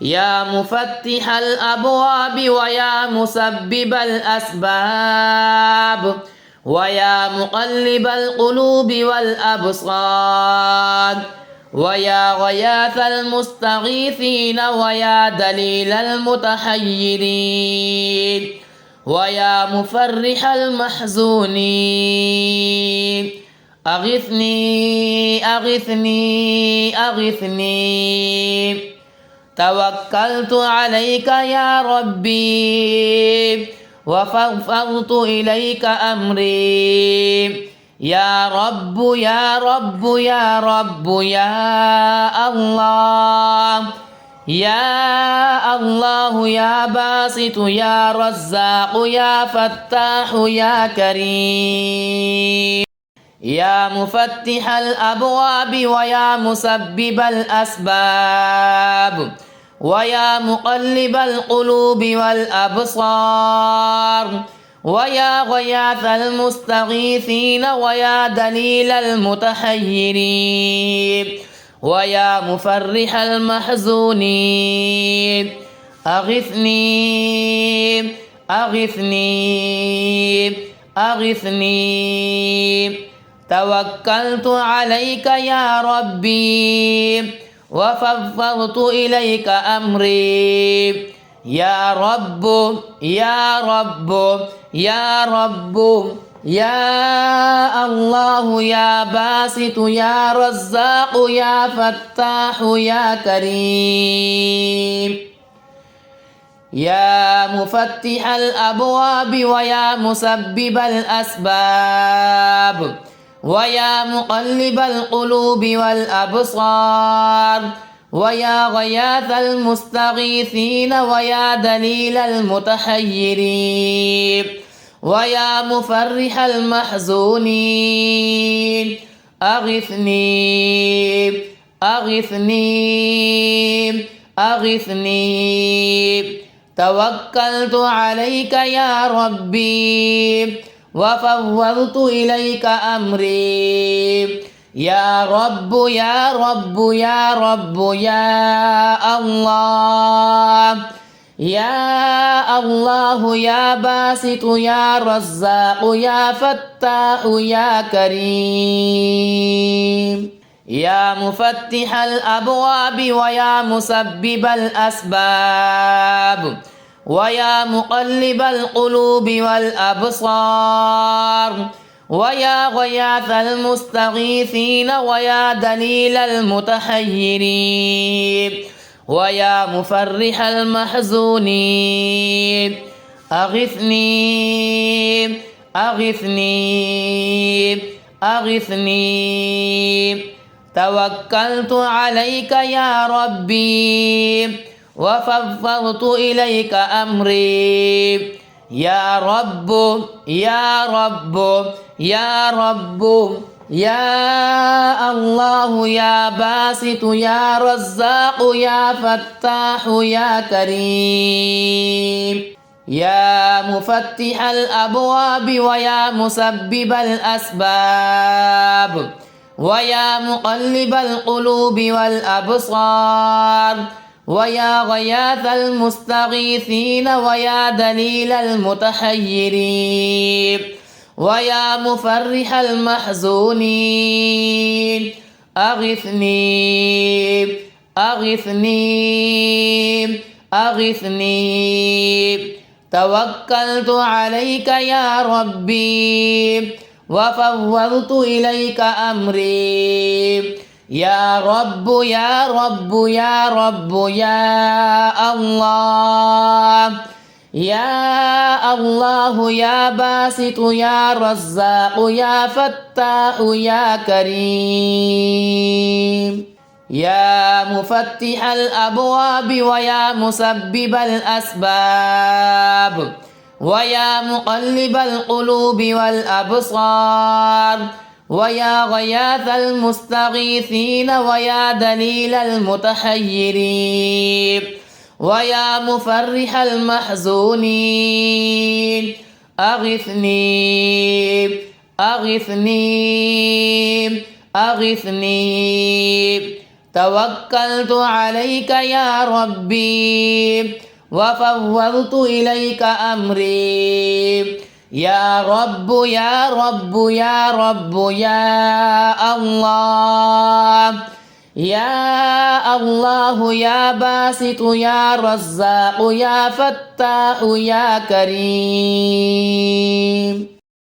يا مفتح الأبواب ويا مسبب الأسباب ويا مقلب القلوب والأبصار ويا غياث المستغيثين ويا دليل المتحيرين ويا مفرح المحزونين أغثني أغثني أغثني توكلت عليك يا ربي وفوضت إليك أمري يا رب يا رب يا رب يا الله يا الله يا باسط يا رزاق يا فتاح يا كريم يا مفتح الأبواب ويا مسبب الأسباب ويا مقلب القلوب والأبصار ويا غياث المستغيثين ويا دليل المتحيرين ويا مفرح المحزونين أغثني أغثني أغثني توكلت عليك يا ربي وفوضت إليك أمري يا رب يا رب يا رب يا الله يا باسط يا رزاق يا فتاح يا كريم يا مفتح الأبواب ويا مسبب الأسباب ويا مقلب القلوب والأبصار ويا غياث المستغيثين ويا دليل المتحيرين ويا مفرح المحزونين أغثني أغثني أغثني توكلت عليك يا ربي وفوضت إليك أمري يا رب يا رب يا رب يا الله يا الله يا باسط يا رزاق يا فتاح يا كريم يا مفتح الأبواب ويا مسبب الأسباب ويا مقلب القلوب والأبصار ويا غياث المستغيثين ويا دليل المتحيرين ويا مفرح المحزونين أغثني أغثني أغثني توكلت عليك يا ربي وفوضت إليك أمري يا رب يا رب يا رب يا الله يا باسط يا رزاق يا فتاح يا كريم يا مفتح الأبواب ويا مسبب الأسباب ويا مقلب القلوب والأبصار ويا غياث المستغيثين ويا دليل المتحيرين ويا مفرح المحزونين أغثني أغثني أغثني توكلت عليك يا ربي وفوضت إليك أمري يا رب يا رب يا رب يا الله يا الله يا باسط يا رزاق يا فتاح يا كريم يا مفتح الأبواب ويا مسبب الأسباب ويا مقلب القلوب والأبصار ويا غياث المستغيثين ويا دليل المتحيرين ويا مفرح المحزونين أغثني أغثني أغثني توكلت عليك يا ربي وفوضت إليك أمري. يا رب يا رب يا رب يا الله، يا الله يا باسط يا رزاق يا فتاح يا كريم.